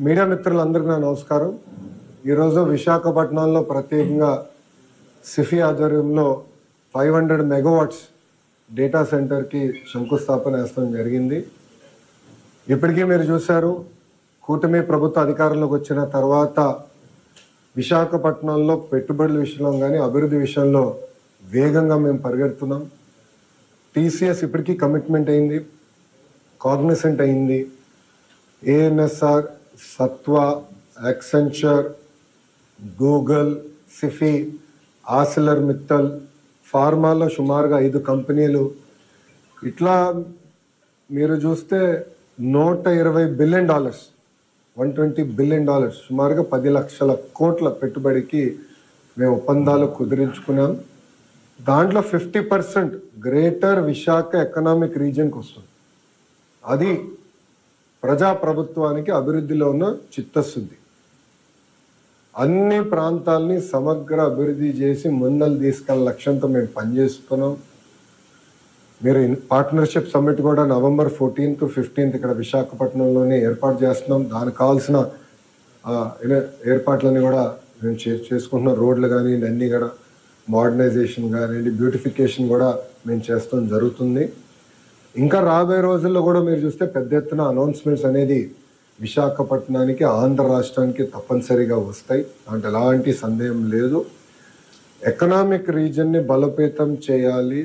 Media మిత్రులందరికీ నా నమస్కారం. ఈరోజు విశాఖపట్నంలో ప్రత్యేకంగా సిఫీ ఆధ్వర్యంలో 500 మెగావాట్స్ డేటా సెంటర్కి శంకుస్థాపన వేయడం జరిగింది. ఇప్పటికీ మీరు చూశారు, కూటమి ప్రభుత్వ అధికారంలోకి వచ్చిన తర్వాత విశాఖపట్నంలో పెట్టుబడుల విషయంలో కానీ అభివృద్ధి విషయంలో వేగంగా మేము పరిగెడుతున్నాం. టీసీఎస్ ఇప్పటికీ కమిట్మెంట్ అయింది, కాగ్నిసెంట్ అయింది, ANSR, Sattva, Accenture, Google, Sify, Arcelor Mittal, ఫార్మాలో సుమారుగా 5 కంపెనీలు. ఇట్లా మీరు చూస్తే $120 బిలియన్, $120 బిలియన్, సుమారుగా 10 లక్షల కోట్ల పెట్టుబడికి మేము ఒప్పందాలు కుదిరించుకున్నాం. దాంట్లో 50% గ్రేటర్ విశాఖ ఎకనామిక్ రీజియన్కి వస్తుంది. అది ప్రజాప్రభుత్వానికి అభివృద్ధిలో ఉన్న చిత్తశుద్ధి. అన్ని ప్రాంతాలని సమగ్ర అభివృద్ధి చేసి ముందలు తీసుకెళ్ళ లక్ష్యంతో మేము పనిచేస్తున్నాం. మీరు పార్ట్నర్షిప్ సమ్మిట్ కూడా November 14th to 15th ఇక్కడ విశాఖపట్నంలోనే ఏర్పాటు చేస్తున్నాం. దానికి కావాల్సిన ఏర్పాట్లన్నీ కూడా మేము చేసుకుంటున్నాం. రోడ్లు కానివ్వండి, అన్నీ కూడా మోడర్నైజేషన్ కానివ్వండి, బ్యూటిఫికేషన్ కూడా మేము చేస్తాం జరుగుతుంది. ఇంకా రాబోయే రోజుల్లో కూడా మీరు చూస్తే పెద్ద ఎత్తున అనౌన్స్మెంట్స్ అనేది విశాఖపట్నానికి, ఆంధ్ర రాష్ట్రానికి తప్పనిసరిగా వస్తాయి. అంటే ఎలాంటి సందేహం లేదు. ఎకనామిక్ రీజన్ని బలోపేతం చేయాలి.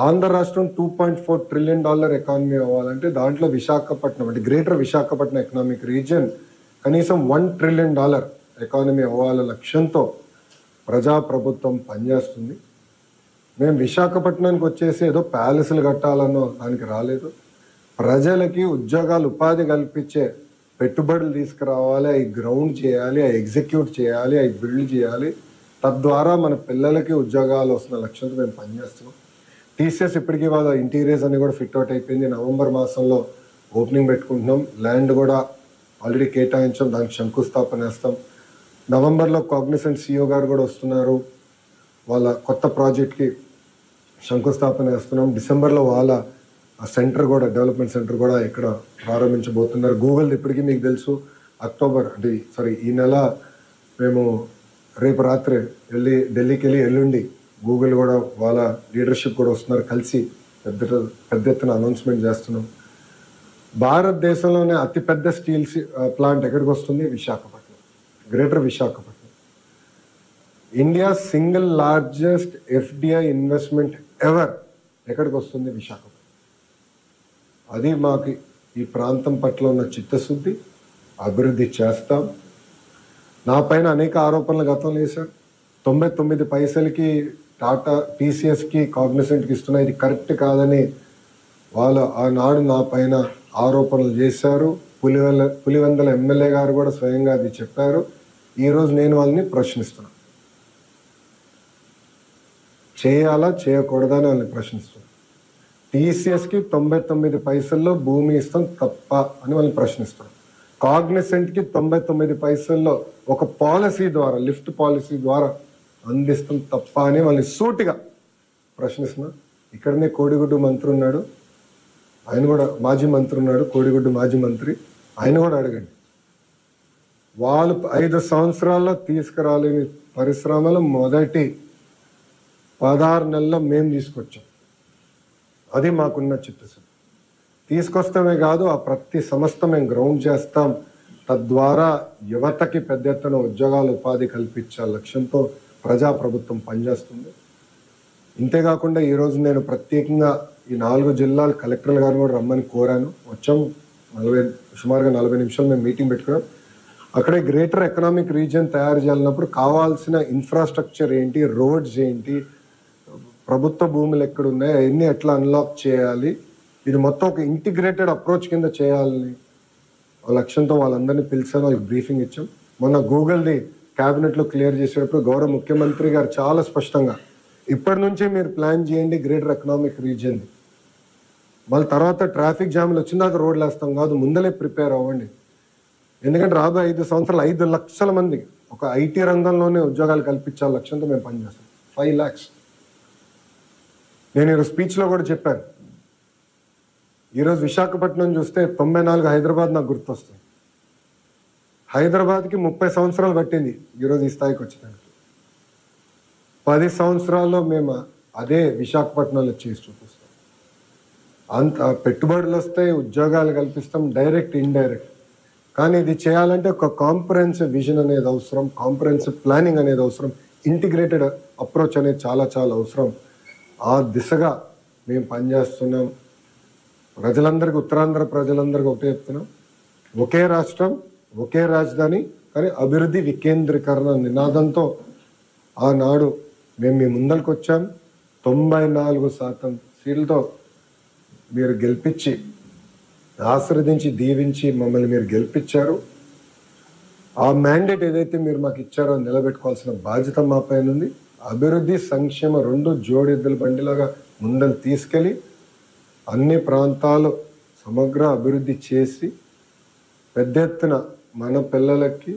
ఆంధ్ర రాష్ట్రం $2.4 ట్రిలియన్ ఎకానమీ అవ్వాలంటే దాంట్లో విశాఖపట్నం అంటే గ్రేటర్ విశాఖపట్నం ఎకనామిక్ రీజియన్ కనీసం $1 ట్రిలియన్ ఎకానమీ అవ్వాల లక్ష్యంతో ప్రజాప్రభుత్వం పనిచేస్తుంది. మేము విశాఖపట్నానికి వచ్చేసి ఏదో ప్యాలెస్లు కట్టాలన్నో దానికి రాలేదు. ప్రజలకి ఉద్యోగాలు, ఉపాధి కల్పించే పెట్టుబడులు తీసుకురావాలి, అవి గ్రౌండ్ చేయాలి, అవి ఎగ్జిక్యూట్ చేయాలి, అవి బిల్డ్ చేయాలి. తద్వారా మన పిల్లలకి ఉద్యోగాలు వస్తున్న లక్ష్యంతో మేము పనిచేస్తున్నాం. టీసీఎస్ ఇప్పటికీ వాళ్ళ ఇంటీరియర్స్ అన్ని కూడా ఫిట్ అవుట్ అయిపోయింది. నవంబర్ మాసంలో ఓపెనింగ్ పెట్టుకుంటున్నాం. ల్యాండ్ కూడా ఆల్రెడీ కేటాయించాం, దానికి శంకుస్థాపన వేస్తాం. నవంబర్లో కాగ్నిసెంట్ CEO గారు కూడా వస్తున్నారు, వాళ్ళ కొత్త ప్రాజెక్ట్కి శంకుస్థాపన వేస్తున్నాం. డిసెంబర్లో వాళ్ళ సెంటర్ కూడా, డెవలప్మెంట్ సెంటర్ కూడా ఇక్కడ ప్రారంభించబోతున్నారు. గూగుల్ ఇప్పటికీ మీకు తెలుసు, ఈ నెల మేము రేపు రాత్రి ఢిల్లీకి వెళ్ళి ఎల్లుండి గూగుల్ కూడా వాళ్ళ లీడర్షిప్ కూడా వస్తున్నారు, కలిసి పెద్ద ఎత్తున అనౌన్స్మెంట్ చేస్తున్నాం. భారతదేశంలోనే అతిపెద్ద స్టీల్ ప్లాంట్ ఎక్కడికి వస్తుంది? Visakhapatnam, greater Visakhapatnam. India single largest FDI investment ever ఎక్కడికి వస్తుంది? విశాఖపట్నం. అది మాకు ఈ ప్రాంతం పట్ల ఉన్న చిత్తశుద్ధి. అభివృద్ధి చేస్తాం. నా పైన అనేక ఆరోపణలు గతంలో వేశారు. 99 పైసలకి టాటా TCSకి కాగ్నిసెంట్కి ఇస్తున్నా, ఇది కరెక్ట్ కాదని వాళ్ళు ఆనాడు నా పైన ఆరోపణలు చేశారు. పులివెందల ఎమ్మెల్యే గారు కూడా స్వయంగా అది చెప్పారు. ఈరోజు నేను వాళ్ళని ప్రశ్నిస్తున్నాను. చేయాలా చేయకూడదా అని వాళ్ళని ప్రశ్నిస్తున్నాను. TCSకి 99 పైసల్లో భూమి ఇస్తాం తప్ప అని వాళ్ళని ప్రశ్నిస్తున్నాం. కాగ్నిసెంట్కి 99 పైసల్లో ఒక పాలసీ ద్వారా, లిఫ్ట్ పాలసీ ద్వారా అందిస్తాం తప్ప అని వాళ్ళని సూటిగా ప్రశ్నిస్తున్నా. ఇక్కడనే కోడిగుడ్డు మంత్రి ఉన్నాడు, ఆయన కూడా మాజీ మంత్రి ఉన్నాడు, కోడిగుడ్డు మాజీ మంత్రి, ఆయన కూడా అడగండి. వాళ్ళు 5 సంవత్సరాల్లో తీసుకురాలేని పరిశ్రమలు మొదటి 16 నెలల్లో మేము తీసుకొచ్చాం. అది మాకున్న చిత్తశుద్ధి. తీసుకొస్తామే కాదు, ఆ ప్రతి సంస్థ మేము గ్రౌండ్ చేస్తాం. తద్వారా యువతకి పెద్ద ఎత్తున ఉద్యోగాలు, ఉపాధి కల్పించే లక్ష్యంతో ప్రజాప్రభుత్వం పనిచేస్తుంది. ఇంతేకాకుండా ఈరోజు నేను ప్రత్యేకంగా ఈ 4 జిల్లాల కలెక్టర్ల గారిని కూడా రమ్మని కోరాను. వచ్చాం, సుమారుగా 40 నిమిషాలు మేము మీటింగ్ పెట్టుకున్నాం. అక్కడే గ్రేటర్ ఎకనామిక్ రీజియన్ తయారు చేయాలన్నప్పుడు కావాల్సిన ఇన్ఫ్రాస్ట్రక్చర్ ఏంటి, రోడ్స్ ఏంటి, ప్రభుత్వ భూములు ఎక్కడ ఉన్నాయి, అవన్నీ ఎట్లా అన్లాక్ చేయాలి, ఇది మొత్తం ఒక ఇంటిగ్రేటెడ్ అప్రోచ్ కింద చేయాలని లక్ష్యంతో వాళ్ళందరినీ పిలిచాను, వాళ్ళకి బ్రీఫింగ్ ఇచ్చాం. మొన్న గూగుల్ది క్యాబినెట్లో క్లియర్ చేసేటప్పుడు గౌరవ ముఖ్యమంత్రి గారు చాలా స్పష్టంగా ఇప్పటి నుంచే మీరు ప్లాన్ చేయండి గ్రేటర్ ఎకనామిక్ రీజియన్, మళ్ళీ తర్వాత ట్రాఫిక్ జామ్లు వచ్చిందాక రోడ్లు వేస్తాం కాదు, ముందలే ప్రిపేర్ అవ్వండి. ఎందుకంటే రాబోయే 5 సంవత్సరాలు 5 లక్షల మంది ఒక IT రంగంలోనే ఉద్యోగాలు కల్పించాల లక్ష్యంతో మేము పనిచేస్తాం. 5 lakhs. నేను ఈరోజు స్పీచ్లో కూడా చెప్పాను, ఈరోజు విశాఖపట్నం చూస్తే 94 హైదరాబాద్ నాకు గుర్తొస్తుంది. హైదరాబాద్కి 30 సంవత్సరాలు పట్టింది ఈరోజు ఈ స్థాయికి వచ్చేదానికి. 10 సంవత్సరాల్లో మేము అదే విశాఖపట్నంలో చేసి చూపిస్తాం. అంత పెట్టుబడులు వస్తాయి, ఉద్యోగాలు కల్పిస్తాం, డైరెక్ట్ ఇండైరెక్ట్. కానీ ఇది చేయాలంటే ఒక కాంప్రహెన్సివ్ విజన్ అనేది అవసరం, కాంప్రహెన్సివ్ ప్లానింగ్ అనేది అవసరం, ఇంటిగ్రేటెడ్ అప్రోచ్ అనేది చాలా చాలా అవసరం. ఆ దిశగా మేము పనిచేస్తున్నాం. ప్రజలందరికీ, ఉత్తరాంధ్ర ప్రజలందరికీ ఒకటే చెప్తున్నాం, ఒకే రాష్ట్రం, ఒకే రాజధాని, కానీ అభివృద్ధి వికేంద్రీకరణ నినాదంతో ఆనాడు మేము మీ ముందరికి వచ్చాం. 94% సీట్లతో మీరు గెలిపించి, ఆశీర్వదించి, దీవించి మమ్మల్ని మీరు గెలిపించారు. ఆ మ్యాండేట్ ఏదైతే మీరు మాకు ఇచ్చారో నిలబెట్టుకోవాల్సిన బాధ్యత మా పైన ఉంది. అభివృద్ధి, సంక్షేమ రెండు జోడెద్దుల బండిలాగా ముందలు తీసుకెళ్ళి అన్ని ప్రాంతాలు సమగ్ర అభివృద్ధి చేసి పెద్ద ఎత్తున మన పిల్లలకి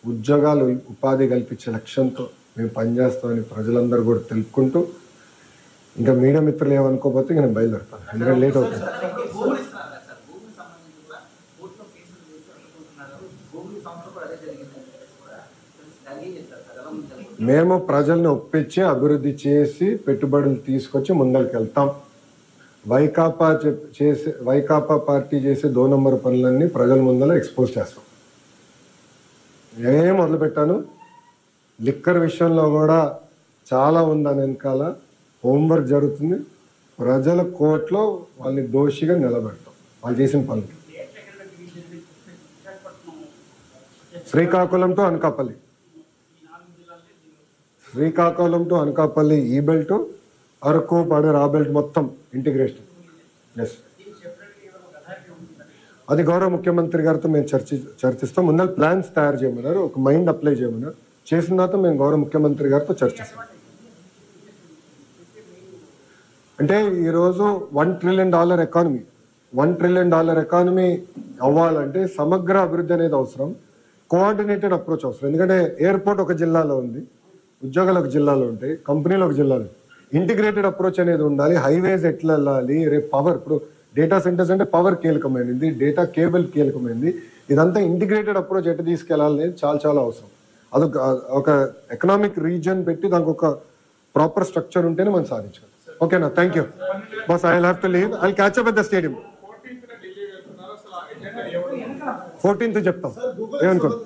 ఉద్యోగాలు, ఉపాధి కల్పించే లక్ష్యంతో మేము పనిచేస్తామని ప్రజలందరూ కూడా తెలుపుకుంటూ, ఇంకా మీడియా మిత్రులు ఏమనుకోకపోతే నేను బయలుదేరుతాను, ఎందుకంటే లేట్ అవుతుంది. మేము ప్రజల్ని ఒప్పించి అభివృద్ధి చేసి పెట్టుబడులు తీసుకొచ్చి ముందరికి వెళ్తాం. వైకాపా పార్టీ చేసే 2 నంబర్ పనులన్నీ ప్రజల ముందర ఎక్స్పోజ్ చేస్తాం. ఏం మొదలుపెట్టాను, లిక్కర్ విషయంలో కూడా చాలా ఉందని వెనకాల హోంవర్క్ జరుగుతుంది. ప్రజల కోర్టులో వాళ్ళని దోషిగా నిలబెడతాం వాళ్ళు చేసిన పనులు. శ్రీకాకుళం టు అనకాపల్లి, శ్రీకాకుళం టు అనకాపల్లి ఈ బెల్ట్, అరకు, పడేరు ఆ బెల్ట్ మొత్తం ఇంటిగ్రేషన్. ఎస్, అది గౌరవ ముఖ్యమంత్రి గారితో మేము చర్చిస్తాం. ముందర ప్లాన్స్ తయారు చేయమన్నారు, ఒక మైండ్ అప్లై చేయమన్నారు. చేసిన తర్వాత మేము గౌరవ ముఖ్యమంత్రి గారితో చర్చిస్తాం. అంటే ఈరోజు $1 ట్రిలియన్ ఎకానమీ, $1 ట్రిలియన్ ఎకానమీ అవ్వాలంటే సమగ్ర అభివృద్ధి అనేది అవసరం, కోఆర్డినేటెడ్ అప్రోచ్ అవసరం. ఎందుకంటే ఎయిర్పోర్ట్ ఒక జిల్లాలో ఉంది, ఉద్యోగాలు ఒక జిల్లాలో ఉంటాయి, కంపెనీలు ఒక జిల్లాలో. ఇంటిగ్రేటెడ్ అప్రోచ్ అనేది ఉండాలి. హైవేస్ ఎట్లా వెళ్ళాలి, రేపు పవర్, ఇప్పుడు డేటా సెంటర్స్ అంటే పవర్ కీలకమైనది, డేటా కేబుల్ కీలకమైనది. ఇదంతా ఇంటిగ్రేటెడ్ అప్రోచ్ ఎట్లా తీసుకెళ్ళాలి అనేది చాలా చాలా అవసరం. అదొక ఒక ఎకనామిక్ రీజన్ పెట్టి దానికి ఒక ప్రాపర్ స్ట్రక్చర్ ఉంటేనే మనం సాధించాలి. ఓకేనా, thank you boss. I will have to leave. I will catch up at the stadium. 14th చెప్తాం, ఏమనుకోండి.